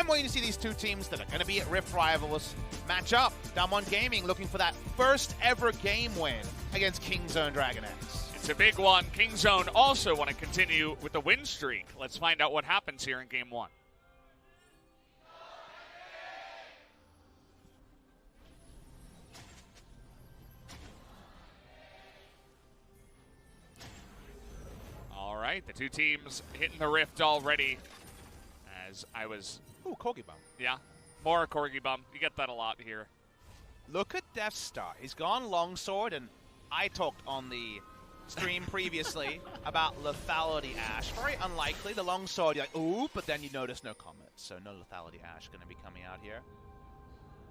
I'm waiting to see these two teams that are going to be at Rift Rivals match up. DAMWON Gaming looking for that first ever game win against Kingzone Dragon X. It's a big one. Kingzone also want to continue with the win streak. Let's find out what happens here in game one. All right, the two teams hitting the rift already. As I was... Ooh, Corgi Bum. Yeah, more Corgi Bum. You get that a lot here. Look at Deft's start. He's gone longsword, and I talked on the stream previously about lethality Ashe. Very unlikely. The longsword, you're like, ooh, but then you notice no comment. So no lethality Ashe going to be coming out here.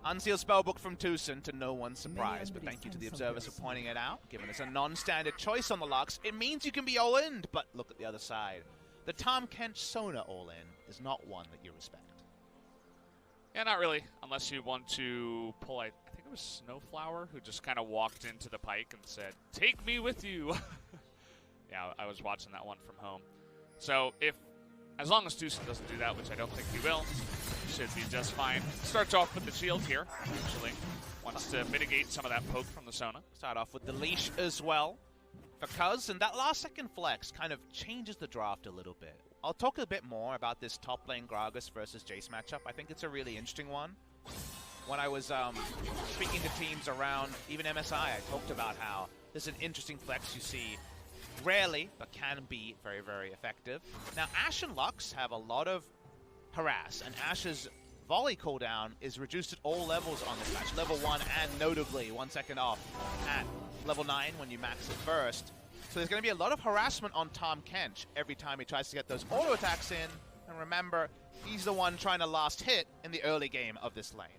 Unsealed spellbook from TusiN to no one's surprise, but thank you to the observers for pointing it out, giving us a non-standard choice on the Lux. It means you can be all-in, but look at the other side. The Tahm Kench Sona all-in is not one that you respect. Yeah, not really, unless you want to pull, I think it was Snowflower, who just kind of walked into the pike and said, "Take me with you." Yeah, I was watching that one from home. So as long as TusiN doesn't do that, which I don't think he will, should be just fine. Starts off with the shield here, actually. Wants to mitigate some of that poke from the Sona. Start off with the leash as well for Cuzz, and that last second flex kind of changes the draft a little bit. I'll talk a bit more about this top lane Gragas versus Jace matchup. I think it's a really interesting one. When I was speaking to teams around even MSI, I talked about how this is an interesting flex you see rarely, but can be very, very effective. Now, Ashe and Lux have a lot of harass, and Ashe's volley cooldown is reduced at all levels on this match. Level 1 and notably 1 second off at level 9 when you max it first. So there's going to be a lot of harassment on Tahm Kench every time he tries to get those auto attacks in. And remember, he's the one trying to last hit in the early game of this lane.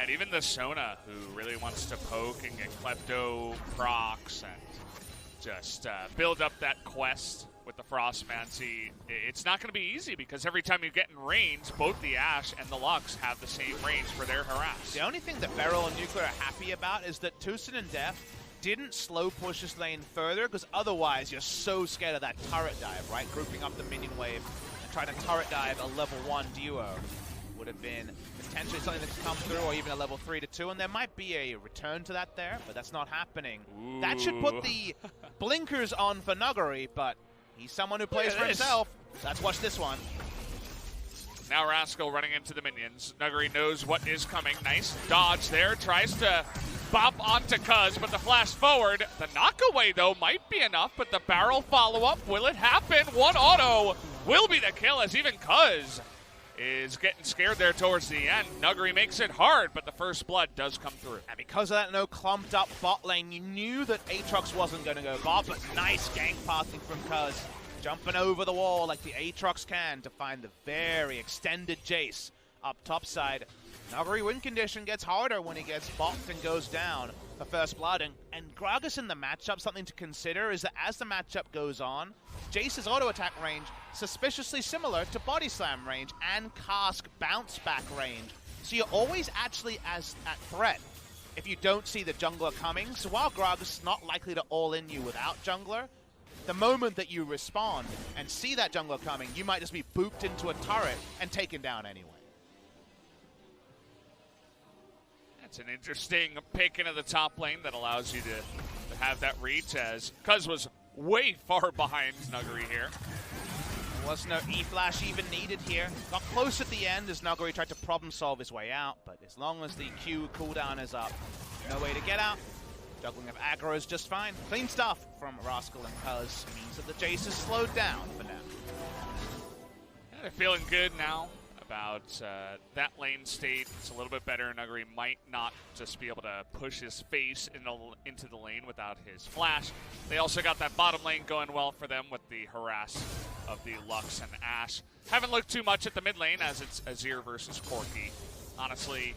And even the Sona, who really wants to poke and get Klepto procs and just build up that quest with the Frostmancy. It's not going to be easy because every time you get in range, both the Ashe and the Lux have the same range for their harass. The only thing that BeryL and Nuclear are happy about is that TusiN and Deft didn't slow push this lane further, because otherwise you're so scared of that turret dive, right? Grouping up the minion wave and trying to turret dive a level 1 duo would have been potentially something that could come through, or even a level 3 to 2, and there might be a return to that there, but that's not happening. Ooh. That should put the blinkers on for Nuguri, but he's someone who plays for himself. Let's watch this one. Now Rascal running into the minions. Nuguri knows what is coming. Nice dodge there. Tries to bop onto Cuzz, but the flash forward. The knockaway, though, might be enough, but the barrel follow-up, will it happen? One auto will be the kill, as even Cuzz is getting scared there towards the end. Nuguri makes it hard, but the first blood does come through. And because of that no clumped up bot lane, you knew that Aatrox wasn't going to go bot, but nice gank pathing from Cuzz. Jumping over the wall like the Aatrox can to find the very extended Jace up top side. Nuguri win condition gets harder when he gets bopped and goes down for first blood. And Gragas in the matchup, something to consider is that as the matchup goes on, Jace's auto attack range suspiciously similar to body slam range and cask bounce back range. So you're always actually at threat if you don't see the jungler coming. So while Gragas is not likely to all-in you without jungler, the moment that you respond and see that jungler coming, you might just be booped into a turret and taken down anyway. That's an interesting pick into the top lane that allows you to have that reach, as Cuzz was way far behind Nuguri here. There was no E-Flash even needed here. Got close at the end as Nuguri tried to problem solve his way out, but as long as the Q cooldown is up, no way to get out. Juggling of aggro is just fine. Clean stuff from Rascal and Cuzz means that the Jace is slowed down for now. Yeah, they're feeling good now about that lane state. It's a little bit better. Nuguri might not just be able to push his face into the lane without his flash. They also got that bottom lane going well for them with the harass of the Lux and Ashe. Haven't looked too much at the mid lane as it's Azir versus Corki. Honestly,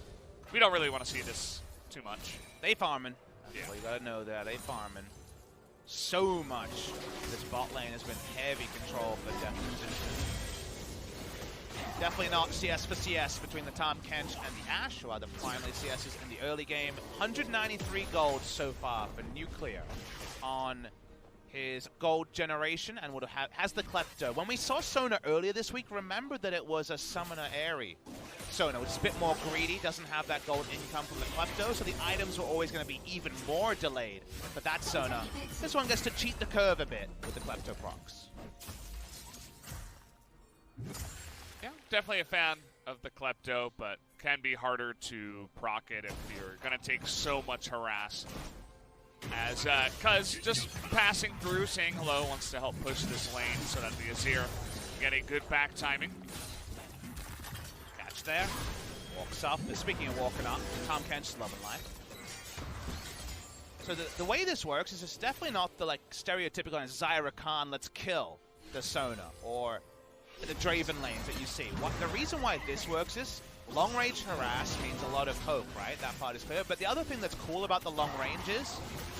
we don't really want to see this too much. They farming. Yeah. Well, you gotta know that. They farming so much. This bot lane has been heavy control for Deft. Definitely not CS for CS between the Tahm Kench and the Ashe, who are the primary CSs in the early game. 193 gold so far for Nuclear on his gold generation and has the Klepto. When we saw Sona earlier this week, remember that it was a Summoner Airy Sona, which is a bit more greedy, doesn't have that gold income from the Klepto, so the items were always going to be even more delayed for that Sona. This one gets to cheat the curve a bit with the Klepto procs. Yeah, definitely a fan of the Klepto, but can be harder to proc it if you're going to take so much harass. As Cuzz just passing through, saying hello, wants to help push this lane so that the Azir get a good back timing. Catch there. Walks up. Speaking of walking up, Tom Kench's loving life. So the way this works is it's definitely not the stereotypical Zyra Khan, let's kill the Sona, or the Draven lanes that you see. The reason why this works is long range harass means a lot of poke, right? That part is clear. But the other thing that's cool about the long range is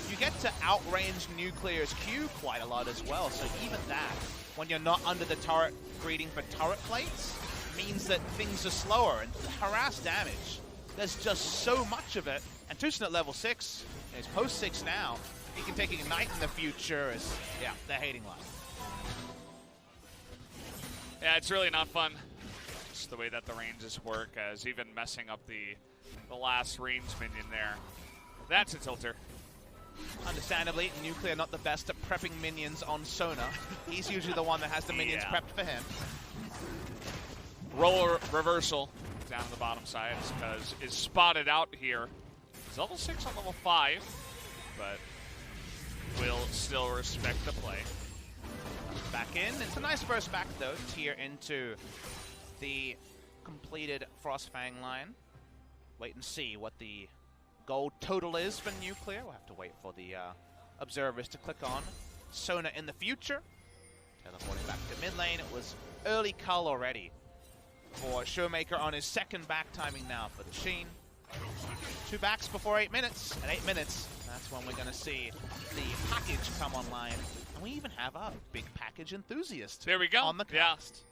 you get to outrange Nuclear's Q quite a lot as well. So even that, when you're not under the turret greeting for turret plates, means that things are slower. And harass damage, there's just so much of it. And TusiN at level 6, he's post 6 now. He can take Ignite in the future. Yeah, they're hating life. Yeah, it's really not fun. Just the way that the ranges work, as even messing up the last range minion there. That's a tilter. Understandably, Nuclear not the best at prepping minions on Sona. He's usually the one that has the minions prepped for him. Roller reversal down the bottom side because is spotted out here. He's level 6 on level 5, but will still respect the play. Back in. It's a nice burst back, though. Tier into the completed Frostfang line. Wait and see what the gold total is for Nuclear. We'll have to wait for the observers to click on. Sona in the future. Teleporting back to mid lane. It was early cull already for ShowMaker on his second back timing now for the Sheen. 2 backs before 8 minutes. At 8 minutes, that's when we're going to see the package come online. And we even have a big package enthusiast. There we go. On the cast.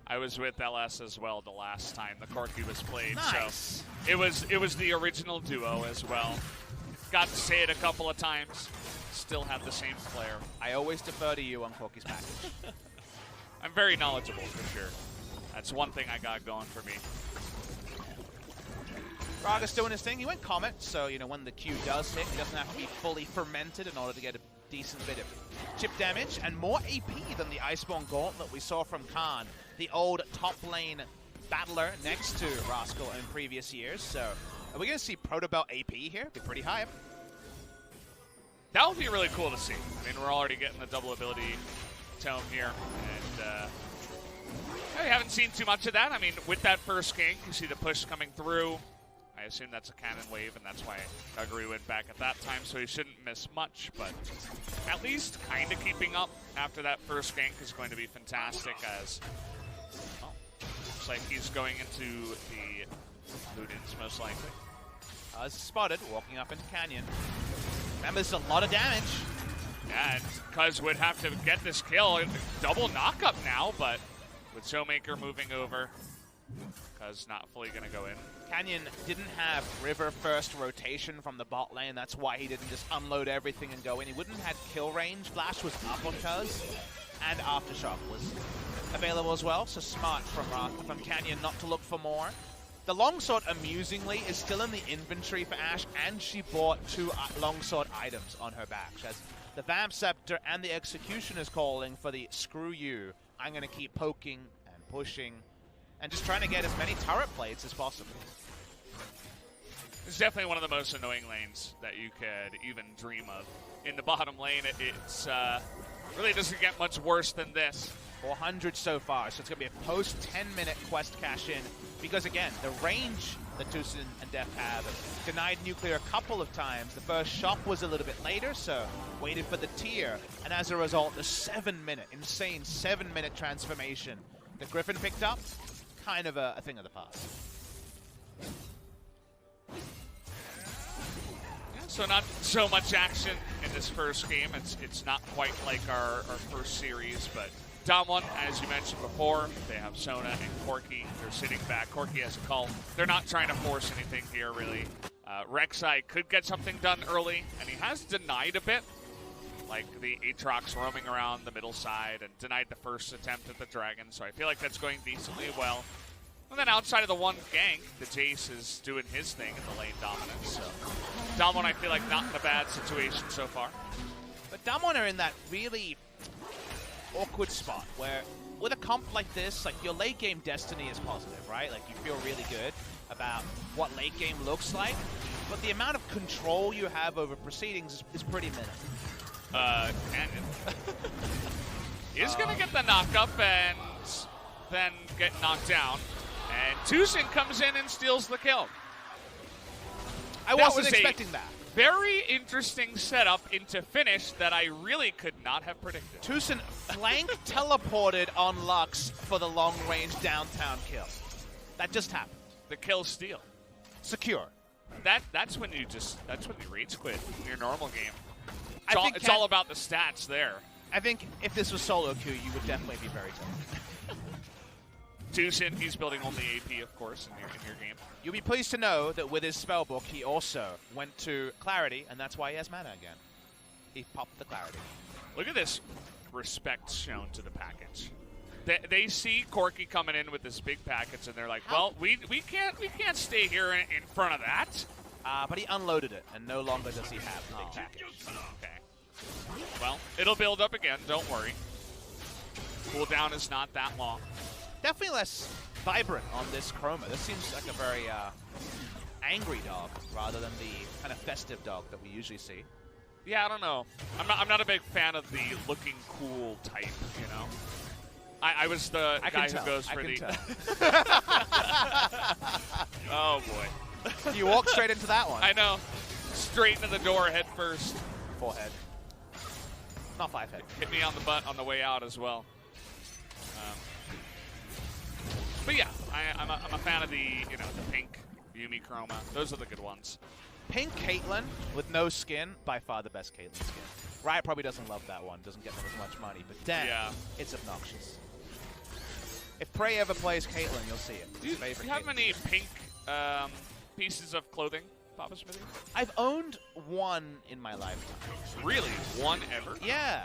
I was with LS as well the last time the Corki was played, nice. So it was the original duo as well. Got to say it a couple of times. Still have the same player. I always defer to you on Corki's package. I'm very knowledgeable for sure. That's one thing I got going for me. Raga's doing his thing. He went Comet, so when the Q does hit, he doesn't have to be fully fermented in order to get a decent bit of chip damage, and more AP than the Iceborne Gauntlet we saw from Khan, the old top lane battler next to Rascal in previous years. So are we going to see Protobelt AP here? Be pretty hype. That would be really cool to see. I mean, we're already getting the double ability tome here, and I haven't seen too much of that. I mean, with that first gank, you see the push coming through. I assume that's a cannon wave, and that's why Nuguri went back at that time, so he shouldn't miss much, but at least kind of keeping up after that first gank is going to be fantastic, as, well, looks like he's going into the Ludens, most likely. Spotted, walking up into Canyon. Remember, there's a lot of damage. Yeah, and Cuzz would have to get this kill. Double knock-up now, but with ShowMaker moving over, Cuzz not fully going to go in. Canyon didn't have river first rotation from the bot lane. That's why he didn't just unload everything and go in. He wouldn't have had kill range. Flash was up on Cuzz, and Aftershock was available as well. So smart from Canyon not to look for more. The longsword, amusingly, is still in the inventory for Ashe, and she bought 2 longsword items on her back. She has the Vamp Scepter and the Executioner's calling for the screw you. I'm going to keep poking and pushing and just trying to get as many turret plates as possible. It's definitely one of the most annoying lanes that you could even dream of. In the bottom lane, it's really doesn't get much worse than this. 400 so far, so it's going to be a post 10-minute quest cash in. Because again, the range that TusiN and Deft have denied Nuclear a couple of times. The first shot was a little bit later, so waited for the tier. And as a result, the 7-minute, insane 7-minute transformation that Griffin picked up, kind of a thing of the past. Yeah, so not so much action in this first game. It's not quite like our first series, but DAMWON, as you mentioned before, they have Sona and Corki. They're sitting back. Corki has a call. They're not trying to force anything here, really. Rek'Sai could get something done early, and he has denied a bit. like the Aatrox roaming around the middle side and denied the first attempt at the Dragon, so I feel like that's going decently well. And then outside of the one gank, the Jace is doing his thing in the lane dominance. So DAMWON, I feel like, not in a bad situation so far. But DAMWON are in that really awkward spot where with a comp like this, like your late game destiny is positive, right? Like you feel really good about what late game looks like, but the amount of control you have over proceedings is pretty minimal. Canyon. He's gonna get the knock up and then get knocked down. And TusiN comes in and steals the kill. I wasn't expecting that. Very interesting setup into finish that I really could not have predicted. TusiN flank teleported on Lux for the long-range downtown kill. That just happened. The kill steal. Secure. That's when you rage quit in your normal game. It's all about the stats there. I think if this was solo queue, you would definitely be very tough. TusiN, he's building only AP, of course, in your game. You'll be pleased to know that with his spellbook, he also went to Clarity, and that's why he has mana again. He popped the Clarity. Look at this respect shown to the package. They see Corki coming in with this big package, and they're like, well, we can't stay here in front of that. But he unloaded it, and no longer does he have the big package. Okay. Well, it'll build up again, don't worry. Cooldown is not that long. Definitely less vibrant on this Chroma. This seems like a very angry dog rather than the kind of festive dog that we usually see. Yeah, I don't know. I'm not a big fan of the looking cool type, you know? I was the guy who goes for the... Oh, boy. You walked straight into that one. I know. Straight into the door head first. Forehead. Not 5 head. Hit me on the butt on the way out as well. But yeah, I'm a fan of the pink Yumi Chroma. Those are the good ones. Pink Caitlyn with no skin, by far the best Caitlyn skin. Riot probably doesn't love that one, doesn't get them as much money, but damn, it's obnoxious. If Prey ever plays Caitlyn, you'll see it. Do you have many pink pieces of clothing, Papa Smithy? I've owned one in my lifetime. Really? One ever? Yeah.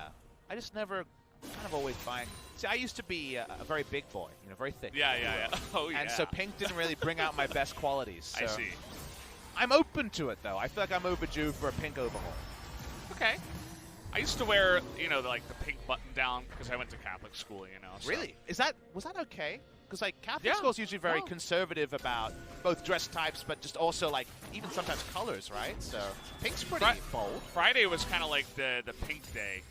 I just never, kind of always buying. See, I used to be a very big boy, very thick. Yeah. Oh, yeah. And so pink didn't really bring out my best qualities. So I see. I'm open to it, though. I feel like I'm overdue for a pink overhaul. Okay. I used to wear, like the pink button down because I went to Catholic school, So. Really? Was that okay? Because like Catholic school's usually very conservative about both dress types, but just also like even sometimes colors, right? So pink's pretty bold. Friday was kind of like the pink day,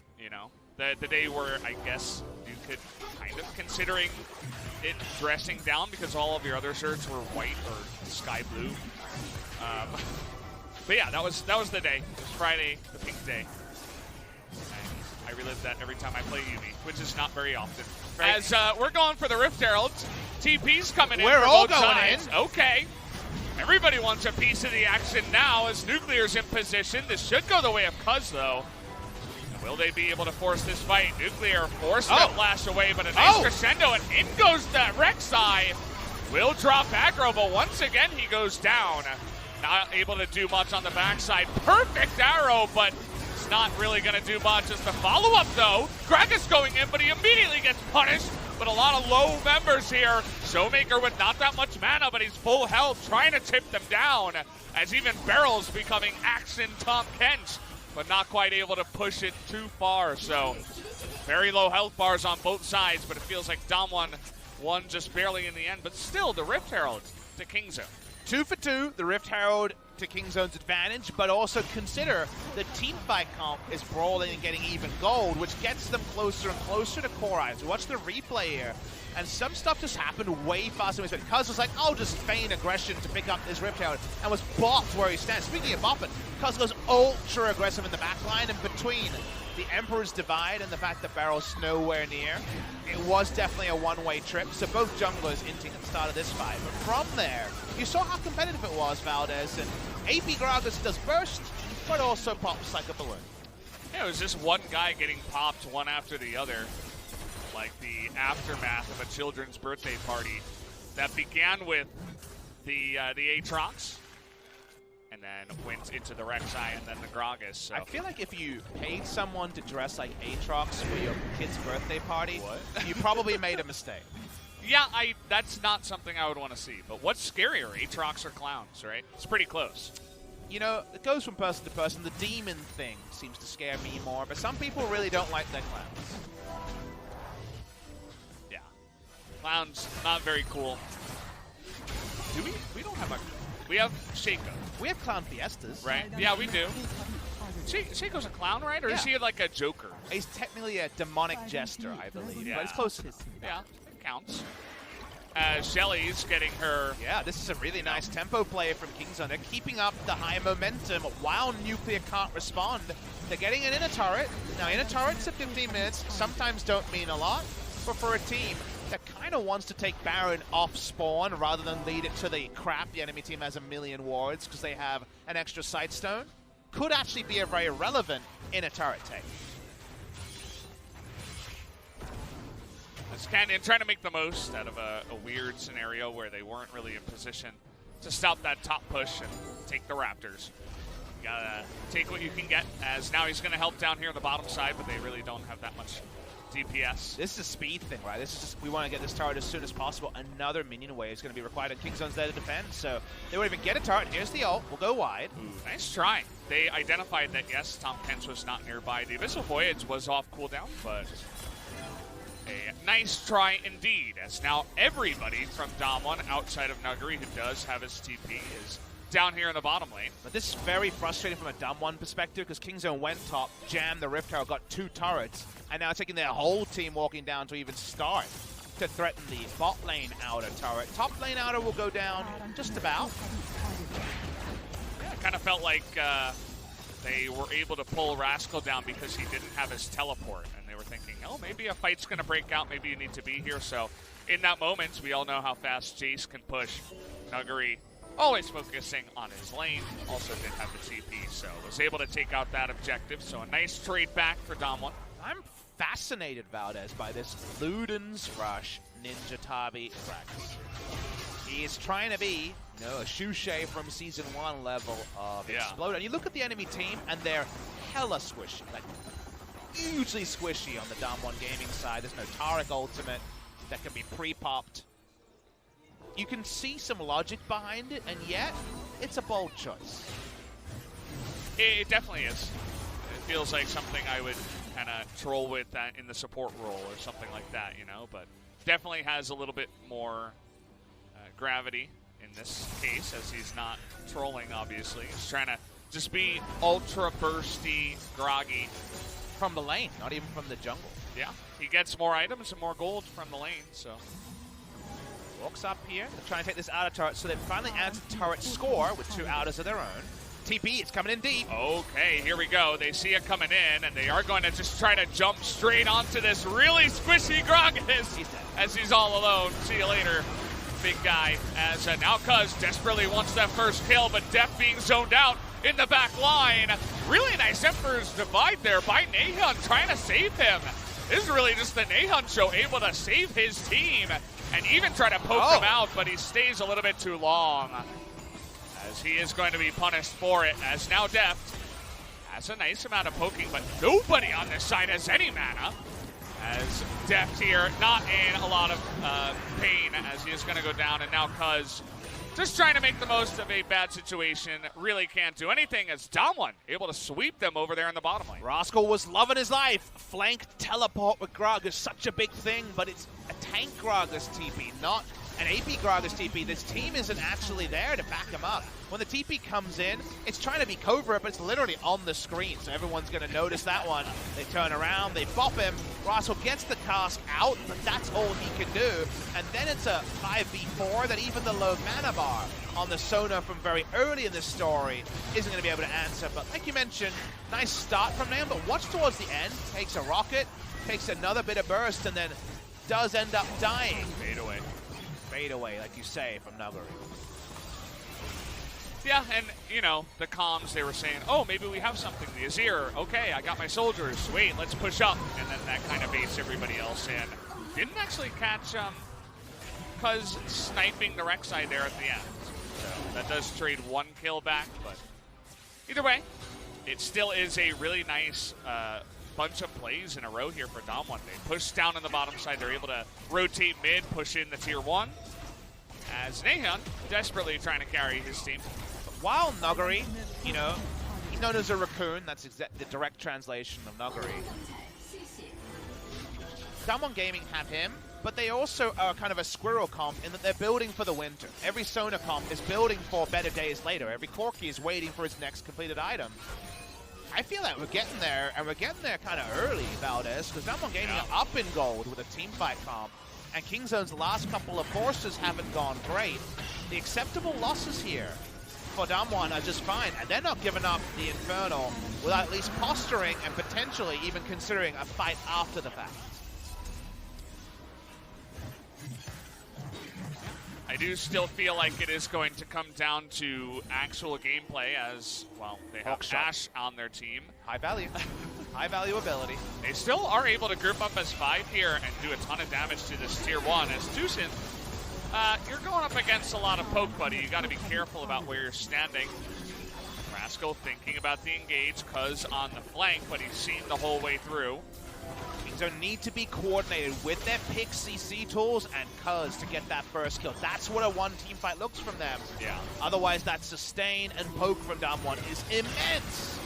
the day where I guess you could kind of considering it dressing down because all of your other shirts were white or sky blue. But yeah, that was the day. It was Friday, the pink day. I relive that every time I play Yumi, which is not very often. Right. As we're going for the Rift Heralds, TP's coming in. We're for all both going sides. in. Okay. Everybody wants a piece of the action now as Nuclear's in position. This should go the way of Cuzz, though. Will they be able to force this fight? Nuclear forced that flash away, but a nice crescendo, and in goes the Rek'Sai. Will drop aggro, but once again he goes down. Not able to do much on the backside. Perfect arrow, but it's not really going to do much. As the follow-up, though, Gragas going in, but he immediately gets punished. But a lot of low members here. ShowMaker with not that much mana, but he's full health, trying to tip them down. As even BeryL's becoming Action Tom Kench, but not quite able to push it too far. So very low health bars on both sides, but it feels like DAMWON won just barely in the end. But still, the Rift Herald to Kingzone. 2 for 2, the Rift Herald to Kingzone's advantage, but also consider the teamfight comp is brawling and getting even gold, which gets them closer and closer to Core Eyes. Watch the replay here, and some stuff just happened way faster than we expected. Cuzz was like, I'll just feign aggression to pick up this Rift Herald, and was bopped where he stands. Speaking of bopping, Cuzz goes ultra aggressive in the backline, and between the Emperor's Divide and the fact that BeryL's nowhere near, it was definitely a one-way trip. So both junglers inting at the start of this fight. But from there, you saw how competitive it was, Valdez. And AP Gragas does burst, but also pops like a balloon. Yeah, it was just one guy getting popped one after the other. Like the aftermath of a children's birthday party that began with the Aatrox. And then went into the Rek'Sai and then the Gragas. So. I feel like if you paid someone to dress like Aatrox for your kid's birthday party, you probably made a mistake. Yeah, that's not something I would want to see. But what's scarier, Aatrox or clowns, right? It's pretty close. You know, it goes from person to person. The demon thing seems to scare me more, but some people really don't like their clowns. Yeah. Clowns, not very cool. Do we? We don't have a... We have Shaco. We have clown fiestas. Right? Yeah, we do. Shaco's a clown, right? Or is he like a Joker? He's technically a demonic jester, I believe, but it's close enough. Yeah, it counts. Shelly's getting her... Yeah, this is a really nice tempo play from Kingzone. They're keeping up the high momentum while Nuclear can't respond. They're getting an inner turret. Now, inner turrets at 15 minutes sometimes don't mean a lot, but for a team that kind of wants to take Baron off spawn rather than lead it to the crap the enemy team has a million wards because they have an extra Sightstone, could actually be a very relevant inner turret take. As Canyon trying to make the most out of a weird scenario where they weren't really in position to stop that top push and take the Raptors. You gotta take what you can get, as now he's gonna help down here on the bottom side, but they really don't have that much DPS. This is a speed thing, right? This is just, we want to get this turret as soon as possible. Another minion wave is going to be required, and Kingzone's there to defend, so they won't even get a turret. Here's the ult. We'll go wide. Ooh, nice try. They identified that, yes, Tom Kent's was not nearby. The Abyssal Voyage was off cooldown, but a nice try indeed, as now everybody from DAMWON outside of Nuguri, who does have his TP, is down here in the bottom lane. But this is very frustrating from a DAMWON perspective because Kingzone went top, jammed the Rift Tower, got 2 turrets, and now taking their whole team walking down to even start to threaten the bot lane outer turret. Top lane outer will go down just about. Yeah, it kind of felt like they were able to pull Rascal down because he didn't have his teleport, and they were thinking, oh, maybe a fight's going to break out, maybe you need to be here. So in that moment, we all know how fast Jace can push. Nuguri always focusing on his lane, also didn't have the TP, so was able to take out that objective. So a nice trade back for DAMWON. I'm fascinated, Valdez, by this Luden's Rush Ninja Tabi practice. He is trying to be, you know, a Shushay from Season 1 level of Explode. And you look at the enemy team, and they're hella squishy, like hugely squishy on the DAMWON gaming side. There's no Taric ultimate that can be pre-popped. You can see some logic behind it, and yet it's a bold choice. It definitely is. It feels like something I would kind of troll with in the support role or something like that, you know, but definitely has a little bit more gravity in this case, as he's not trolling, obviously. He's trying to just be ultra bursty, groggy. From the lane, not even from the jungle. Yeah, he gets more items and more gold from the lane, so... Walks up here, they're trying to take this outer turret, so they've finally added turret score with 2 outers of their own. TP, it's coming in deep. Okay, here we go. They see it coming in, and they are going to just try to jump straight onto this really squishy Gragas as he's all alone. See you later, big guy. As now Cuzz desperately wants that first kill, but Deft being zoned out in the back line. Really nice Emperor's Divide there by Naehyun trying to save him. This is really just the Naehyun show, able to save his team and even try to poke him out, but he stays a little bit too long, as he is going to be punished for it, as now Deft has a nice amount of poking, but nobody on this side has any mana, as Deft here not in a lot of pain, as he is going to go down, and now Cuzz just trying to make the most of a bad situation. Really can't do anything, as DAMWON able to sweep them over there in the bottom lane. Rascal was loving his life. Flank teleport with Gragas, such a big thing, but it's a tank Gragas TP, not an AP Gragas TP. This team isn't actually there to back him up. When the TP comes in, it's trying to be covert, but it's literally on the screen, so everyone's going to notice that one. They turn around, they bop him. Rascal gets the cast out, but that's all he can do. And then it's a 5v4 that even the low mana bar on the Sona from very early in this story isn't going to be able to answer. But like you mentioned, nice start from Naehyun, but watch towards the end. Takes a rocket, takes another bit of burst, and then does end up dying. Fade away. Fade away, like you say, from Nuguri. Yeah, and, you know, the comms, they were saying, oh, maybe we have something. The Azir, okay, I got my soldiers. Wait, let's push up. And then that kind of baits everybody else in. Didn't actually catch Cuzz sniping the Rek'Sai there at the end. So that does trade 1 kill back, but Either way, it still is a really nice bunch of plays in a row here for DAMWON. They push down on the bottom side. They're able to rotate mid, push in the tier 1. As Naehyun desperately trying to carry his team. While Nuguri, you know, he's known as a raccoon. That's the direct translation of Nuguri. DAMWON Gaming have him, but they also are kind of a squirrel comp in that they're building for the winter. Every Sona comp is building for better days later. Every Corki is waiting for its next completed item. I feel like we're getting there, and we're getting there kind of early, Valdez, because DAMWON Gaming are up in gold with a teamfight comp, and Kingzone's last couple of forces haven't gone great. The acceptable losses here for DAMWON are just fine, and they're not giving up the Infernal without at least posturing and potentially even considering a fight after the fact. I do still feel like it is going to come down to actual gameplay as, well, they have Ash on their team. High value. High value ability. They still are able to group up as 5 here and do a ton of damage to this tier 1. As TusiN, you're going up against a lot of poke, buddy. You got to be careful about where you're standing. Rascal thinking about the engage, Cuzz on the flank, but he's seen the whole way through. Kingzone need to be coordinated with their pick CC tools and Cuzz to get that first kill. That's what a one team fight looks from them. Yeah. Otherwise, that sustain and poke from DAMWON is immense.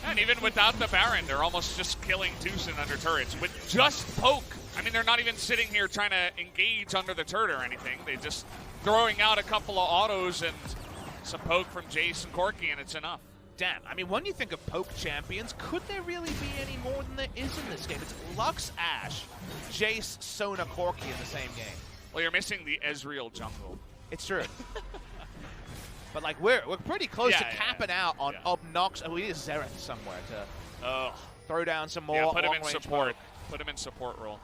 And even without the Baron, they're almost just killing TusiN under turrets with just poke. I mean, they're not even sitting here trying to engage under the turret or anything. They're just throwing out a couple of autos and some poke from Jace and Corki, and it's enough. Damn, I mean, when you think of poke champions, could there really be any more than there is in this game? It's Lux, Ashe, Jace, Sona, Corki in the same game. Well, you're missing the Ezreal jungle. It's true. But like we're pretty close to capping out on obnoxious. We need a Xerath somewhere to throw down some more. Yeah, put him in support. poke. Put him in support role.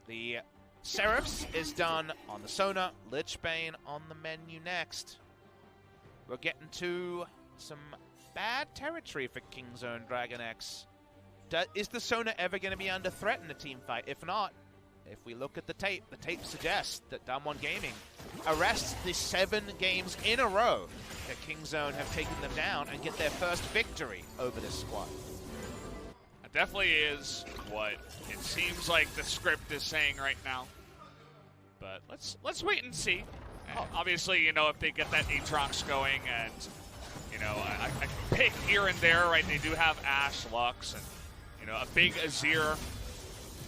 The Seraphs is done on the Sona. Lichbane on the menu next. We're getting to some bad territory for Kingzone Dragon X. Is the Sona ever going to be under threat in a team fight? If not, if we look at the tape suggests that DAMWON Gaming arrests the 7 games in a row that Kingzone have taken them down and get their first victory over this squad. It definitely is what it seems like the script is saying right now. But let's wait and see. Obviously, you know, if they get that Aatrox going and, you know, I can pick here and there, right? They do have Ashe, Lux, and, you know, a big Azir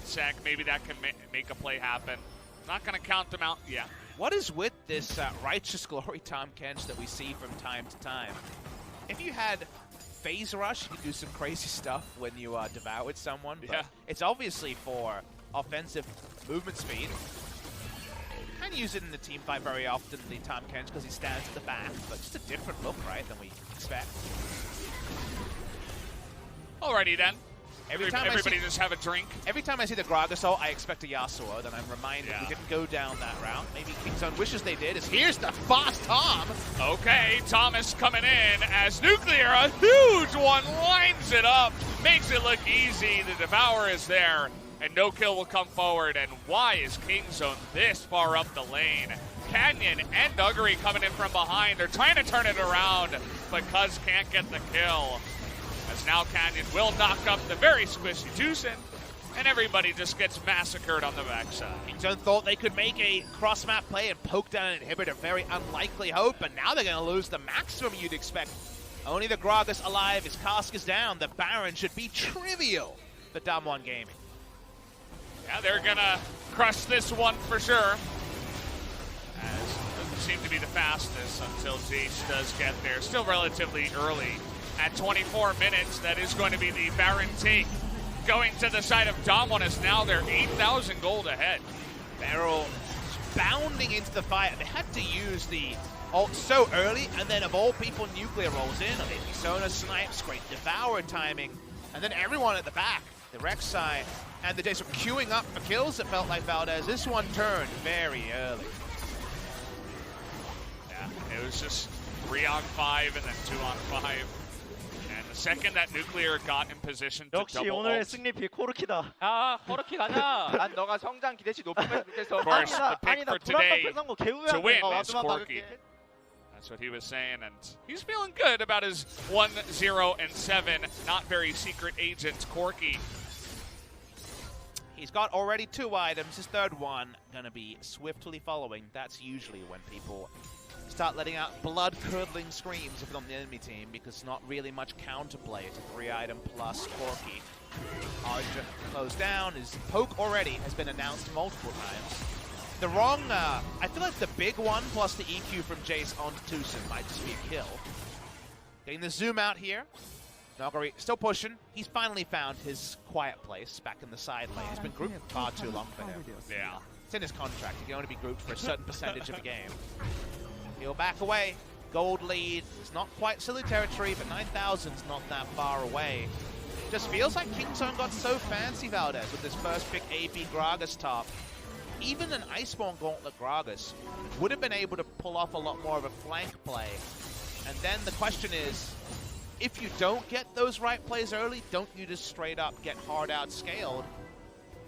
sec. Maybe that can make a play happen. Not going to count them out. Yeah. What is with this Righteous Glory Tahm Kench that we see from time to time? If you had Phase Rush, you could do some crazy stuff when you devoured someone, but it's obviously for offensive movement speed. Can't use it in the team fight very often, the Tahm Kench, because he stands at the back, but just a different look, right, than we expect. Alrighty then. Everybody just have a drink. Every time I see the Gragas ult, I expect a Yasuo, then I'm reminded we didn't go down that route. Maybe Kingzone wishes they did, as here's the fast Tahm! Okay, Thomas coming in as Nuclear, a huge one, lines it up, makes it look easy, the Devour is there. And no kill will come forward. And why is Kingzone this far up the lane? Canyon and Nuguri coming in from behind. They're trying to turn it around, but Cuzz can't get the kill. As now Canyon will knock up the very squishy TusiN, and everybody just gets massacred on the backside. Kingzone thought they could make a cross-map play and poke down an inhibitor. Very unlikely hope, but now they're going to lose the maximum you'd expect. Only the Gragas alive. His cask is down. The Baron should be trivial for DAMWON Gaming. Yeah, they're gonna crush this one for sure. As doesn't seem to be the fastest until Jace does get there. Still relatively early. At 24 minutes, that is going to be the Baron take. Going to the side of DAMWON as now they're 8,000 gold ahead. BeryL bounding into the fight. They had to use the ult so early, and then of all people, Nuclear rolls in. Maybe Sona snipes, great Devour timing, and then everyone at the back. The Rek'Sai and the Jace were queuing up for kills, it felt like, Valdez. This one turned very early. Yeah, it was just 3 on 5 and then 2 on 5. And the second that Nuclear got in position to 역시 double 오늘의 ult, 승리피 코르키다. 아, 코르키 가자. 난 너가 성장 기대치 높은 곳에서 of course, the pick 아니다. for today 불안감 거 to 개우야 win 돼. is Corki. That's what he was saying, and he's feeling good about his 1-0-7, not very secret agent, Corky. He's got already 2 items. His third one gonna be swiftly following. That's usually when people start letting out blood-curdling screams if it's on the enemy team, because it's not really much counterplay to 3-item plus Corky. Hard to close down. His poke already has been announced multiple times. The wrong, I feel like the big one plus the EQ from Jace onto TusiN might just be a kill. Getting the zoom out here. Nuguri still pushing. He's finally found his quiet place back in the side lane. It's been grouped far too long for him. Yeah. It's in his contract. He can only be grouped for a certain percentage of a game. He'll back away. Gold lead. It's not quite silly territory, but 9,000's not that far away. Just feels like Kingzone got so fancy, Valdez, with this first pick AP Gragas top. Even an Iceborne Gauntlet Gragas would have been able to pull off a lot more of a flank play. And then the question is, if you don't get those right plays early, don't you just straight up get hard outscaled?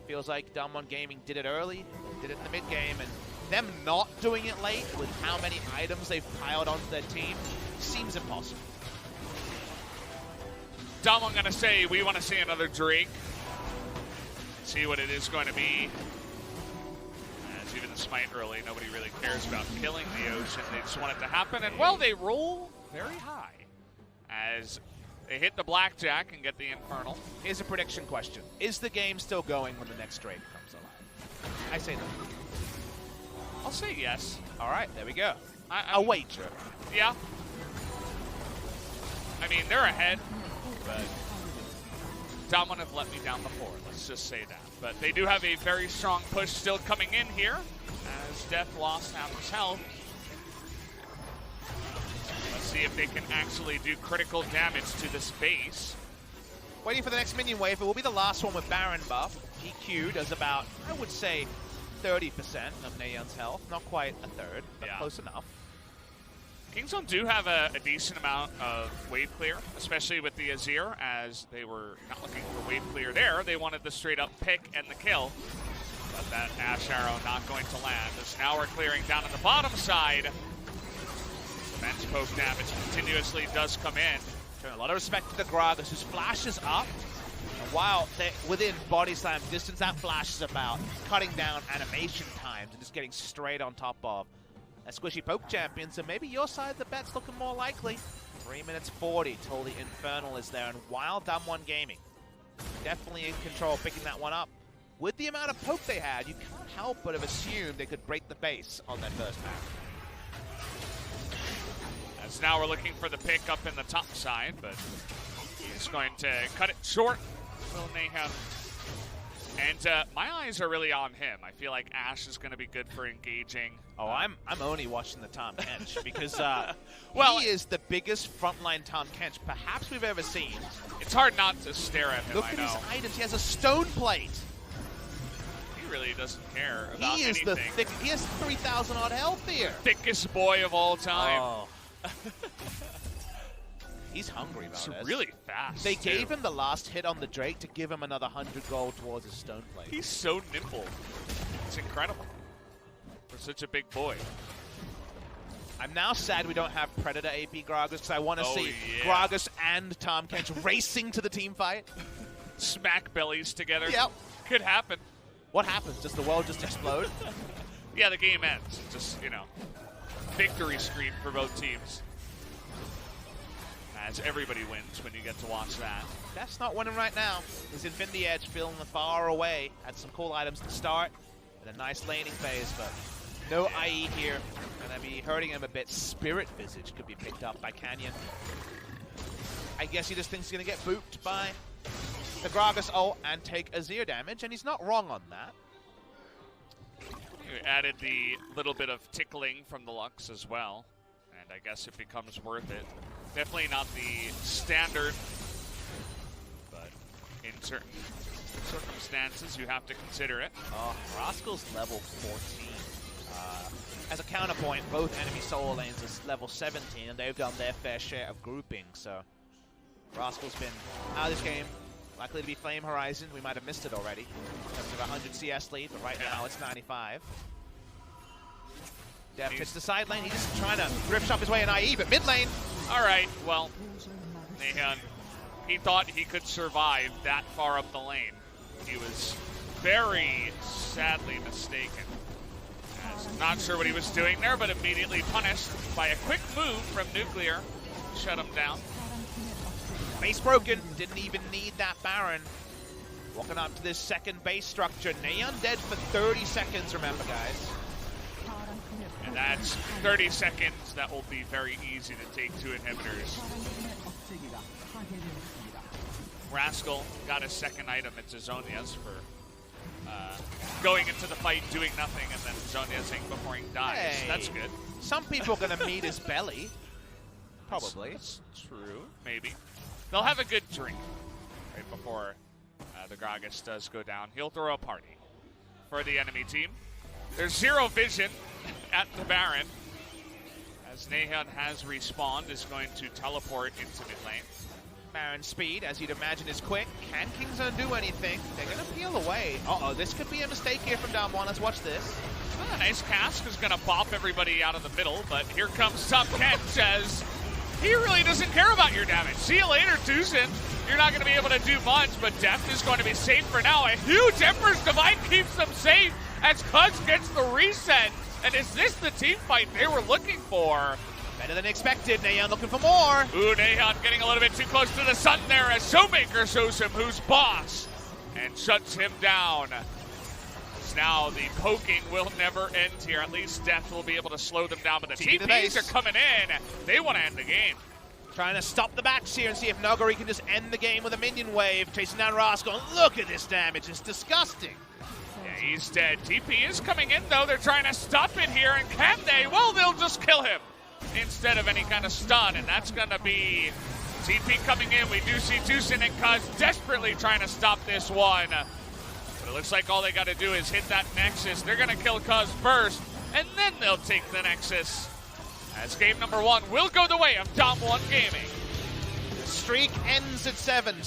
Feels like DAMWON Gaming did it early, did it in the mid game, and them not doing it late with how many items they've piled onto their team seems impossible. DAMWON gonna say, we want to see another Drake. See what it is going to be. As even the smite early, nobody really cares about killing the ocean. They just want it to happen, and well, they roll very high as they hit the blackjack and get the infernal. Here's a prediction question. Is the game still going when the next Drake comes alive? I say no. I'll say yes. All right, there we go. A wager. Yeah. I mean, they're ahead, but DAMWON have let me down before. Let's just say that. But they do have a very strong push still coming in here as Deft lost half his health. Let's see if they can actually do critical damage to this base. Waiting for the next minion wave. It will be the last one with Baron buff. EQ does about, I would say, 30% of Naehyun's health. Not quite a third, but close enough. Kingzone do have a decent amount of wave clear, especially with the Azir, as they were not looking for wave clear there. They wanted the straight up pick and the kill. But that Ash Arrow not going to land. As now we're clearing down on the bottom side. Immense poke damage continuously does come in. Showing a lot of respect to the Gragas, whose flashes up. And while they're within body slam distance, that flash is about cutting down animation times and just getting straight on top of a squishy poke champion. So maybe your side of the bet's looking more likely. 3 minutes 40 till the Infernal is there. And while DAMWON Gaming definitely in control, picking that one up, with the amount of poke they had, you can't help but have assumed they could break the base on that first map. As now we're looking for the pick up in the top side, but he's going to cut it short. Will Naehyun. And my eyes are really on him. I feel like Ash is going to be good for engaging. Oh, I'm only watching the Tahm Kench because well, he is the biggest frontline Tahm Kench perhaps we've ever seen. It's hard not to stare at him. Look at his items. He has a stone plate. He really doesn't care about anything. He is the thick. He has 3,000 odd health here. Thickest boy of all time. Oh. He's hungry, Valdez. It's really fast. They gave him the last hit on the Drake to give him another 100 gold towards his stone plate. He's so nimble. It's incredible for such a big boy. I'm now sad we don't have Predator AP Gragas because I want to see yeah. Gragas and Tahm Kench racing to the team fight. Smack bellies together. Yep. Could happen. What happens? Does the world just explode? Yeah, the game ends. Just, you know, victory screen for both teams. As everybody wins when you get to watch that. That's not winning right now. He's Infinity Edge feeling far away. Had some cool items to start and a nice laning phase, but no IE here. Gonna be hurting him a bit. Spirit Visage could be picked up by Canyon. I guess he just thinks he's gonna get booped by the Gragas ult and take Azir damage, and he's not wrong on that. You added the little bit of tickling from the Lux as well, and I guess it becomes worth it. Definitely not the standard, but in certain circumstances, you have to consider it. Oh, Rascal's level 14. As a counterpoint, both enemy solo lanes is level 17, and they've done their fair share of grouping, so Rascal's been out of this game. Likely to be Flame Horizon. We might have missed it already. In terms of 100 CS lead, but right now it's 95. Deft hits the side lane. He's just trying to thrift shop his way in IE, but mid lane. All right, well, Naehyun, he thought he could survive that far up the lane. He was very sadly mistaken. Not sure what he was doing there, but immediately punished by a quick move from Nuclear. Shut him down. Base broken. Didn't even need that Baron. Walking up to this second base structure. Naehyun dead for 30 seconds, remember, guys. And that's 30 seconds that will be very easy to take 2 inhibitors. Rascal got his second item at Zonia's for going into the fight, doing nothing, and then Zonia saying before he dies. Hey, that's good. Some people are going to meet his belly. Probably. That's true, maybe. They'll have a good drink right before the Gragas does go down. He'll throw a party for the enemy team. There's zero vision at the Baron, as Naehyun has respawned, is going to teleport into mid lane. Baron's speed, as you'd imagine, is quick. Can Kingzone do anything? They're going to peel away. Uh-oh, this could be a mistake here from DAMWON. Let's watch this. A nice cast is going to bop everybody out of the middle, but here comes Top Kench as he really doesn't care about your damage. See you later, TusiN. You're not going to be able to do much, but Deft is going to be safe for now. A huge Emperor's Divine keeps them safe as Cuzz gets the reset. And is this the team fight they were looking for? Better than expected. Naehyun looking for more. Ooh, Naehyun getting a little bit too close to the sun there as ShowMaker shows him who's boss and shuts him down. Now the poking will never end here. At least Deft will be able to slow them down, but the TPs are coming in. They want to end the game. Trying to stop the backs here and see if Nuguri can just end the game with a minion wave. Chasing down Rascal. Look at this damage. It's disgusting. Yeah, he's dead. TP is coming in, though. They're trying to stop it here, and can they? Well, they'll just kill him instead of any kind of stun, and that's going to be TP coming in. We do see TusiN and Cuzz desperately trying to stop this one. But it looks like all they got to do is hit that Nexus. They're going to kill Cuzz first, and then they'll take the Nexus. As game number 1 will go the way of DAMWON Gaming. The streak ends at 7.